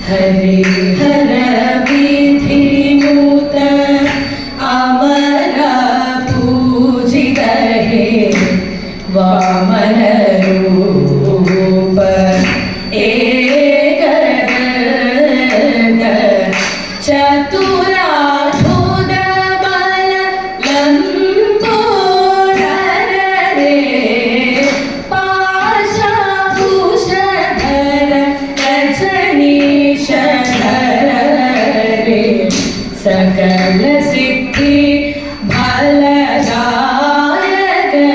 हरिहर विधिनुत अमर पूजित हे वामन रूप एक चतुराधुत बल लंबोदर रे पाशभूषधर रजनीशधर रे सकल सिद्धि फलदायक रे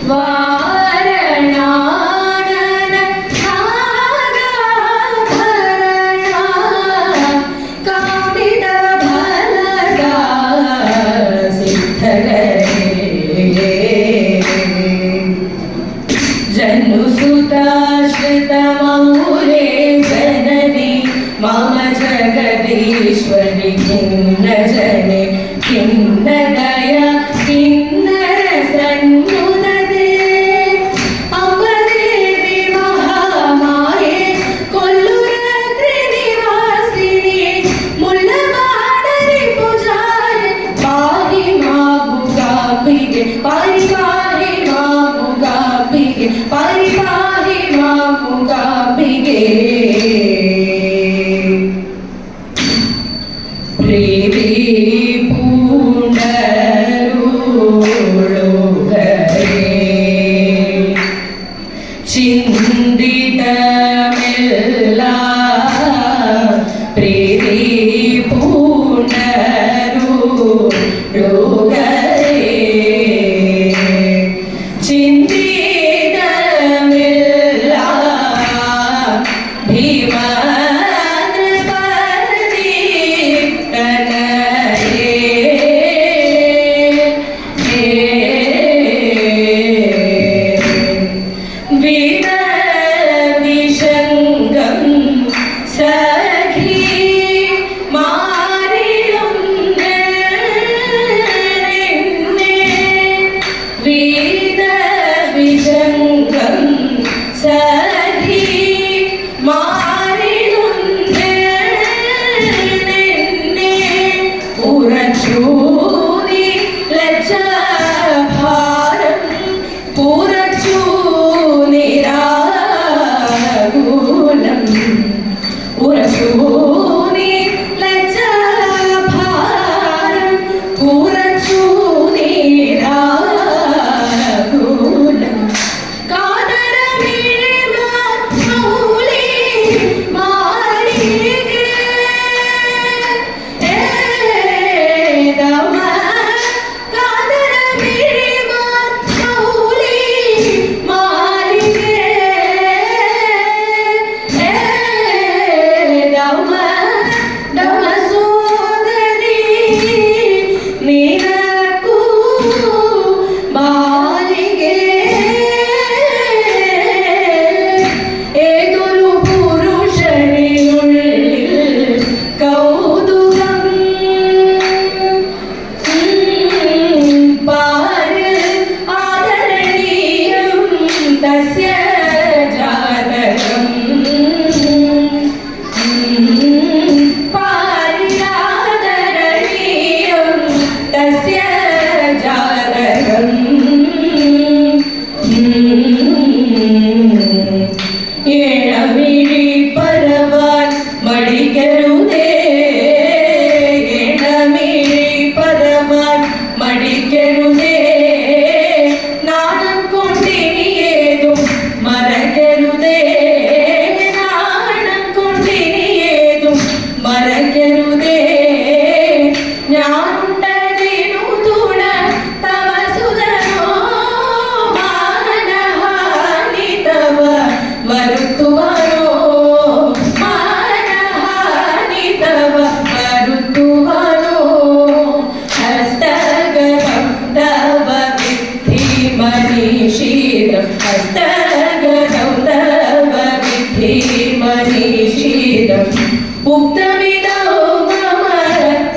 वारणानन नागाभरणा कामित फलदा सिद्ध रे जनुसुताश्रितमौले जननी मम जगदीश्वरि किन्न जने किन्न दया किन्न रसन्नुदते अम्बदेवी महामाये कोल्लुरात्रि निवासिनी मुल्लवाडरि पूजाये पाहि मामुगाम्बिके परिपाहि मामुगाम्बिके परिपाहि मामुगाम्बिके प्रीति पूंडरुळुगरे चिन्तितमिल्ला प्रीति पूंडरुळुगरे चिन्तितमिल्ला भीमा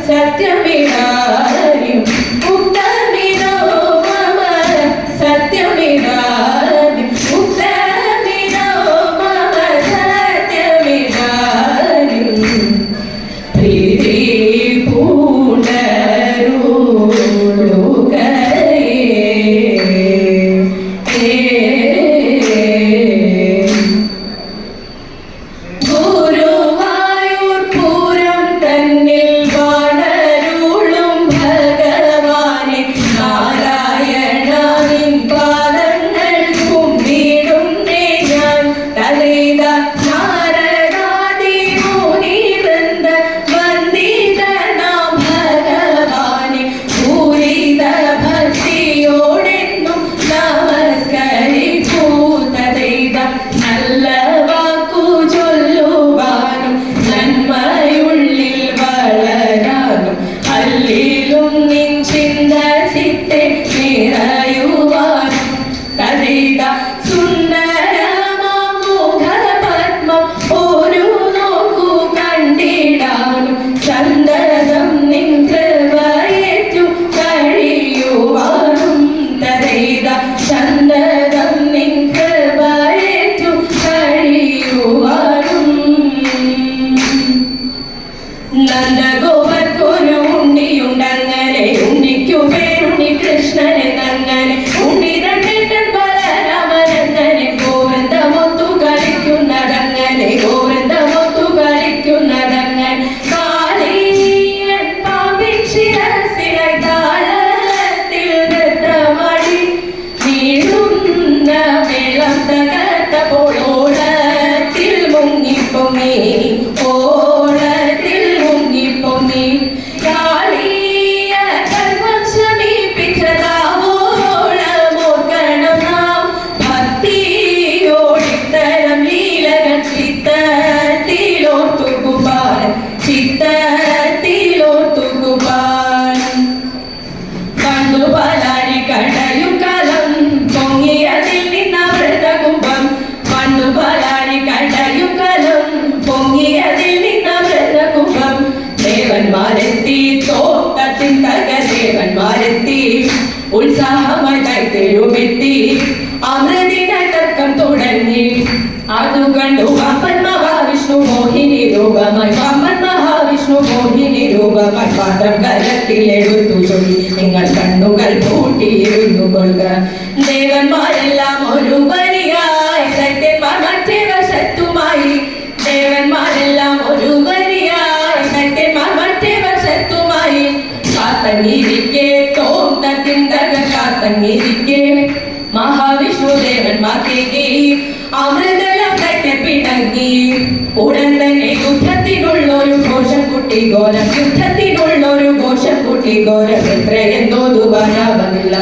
सत्यमेव തെരുവെത്തി അമൃതിന തർക്കം തുടങ്ങി അതു കണ്ടു വാമൻ മഹാവിഷ്ണു മോഹിനി രൂപമായി വാമൻ മഹാവിഷ്ണു മോഹിനി രൂപമായി പാത്രം കലത്തിലെടുത്തു ചൊല്ലി നിങ്ങൾ കണ്ണുകൾ പൂട്ടിയിരുന്നു കൊള്ളുക ദേവന്മാരെല്ലാം ഒരു വരിയായി ദൈത്യന്മാർ മറ്റേ വശത്തുമായി ദേവന്മാരെല്ലാം ഒരു വരിയായി ദൈത്യന്മാർ മറ്റേ വശത്തുമായി കാത്തങ്ങിരിക്കെ തോം തത്തിന്തക കാത്തങ്ങിരിക്കെ മഹാവിഷ്ണു ദേവന്മാർക്കേകി അമൃതലം പിണങ്ങി ഉടൻ തന്നെ യുദ്ധത്തിനുള്ളൊരു ഘോഷം കുട്ടി ഘോരം യുദ്ധത്തിനുള്ളൊരു ഘോഷം കുട്ടി ഘോരം എത്രയെന്തോതുവാനാവുന്നില്ല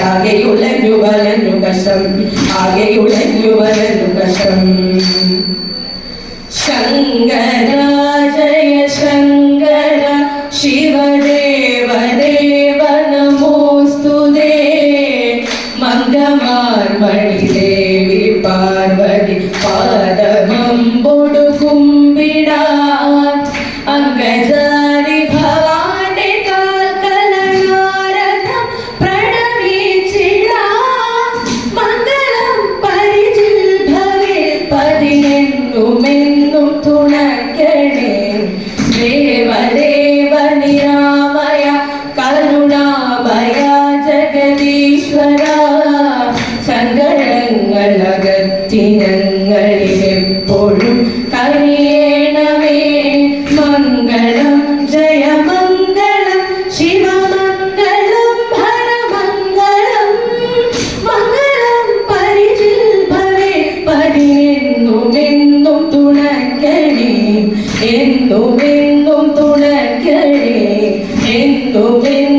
ആകെ ഉലഞ്ഞു വലഞ്ഞു കഷ്ടം ആകെ ഉലഞ്ഞു വലഞ്ഞു കഷ്ടം ശങ്കര ജയ ശങ്കര ശിവദേവ ദേവ നമോസ്തുതേ മംഗമാർമണി ദേവി പാർവതി പാദമമ്പൊടു കുമ്പിടാൻ അംഗജാരി ഭവാന്റെ കാൽക്കലനാരഥം പ്രണമിച്ചിടാൻ മംഗളം പരിചിൽ ഭവേ പതിനെന്നുമെന്നും തുണയ്ക്കണേ ദേവദേവ നിരാമയ കരുണാമയ ജഗദീശ്വര സങ്കടങ്ങൾ അകറ്റി ഞങ്ങളിലെപ്പോഴും കനിയേണമേ മംഗളം ജയമംഗളം ശിവമംഗളം ഹരമംഗളം മംഗളം പരിചിൽ ഭവേ പതിനെന്നുമെന്നും തുണയ്ക്കണേ എന്നുമെന്നും തുണയ്ക്കണേ എന്നുമെന്നും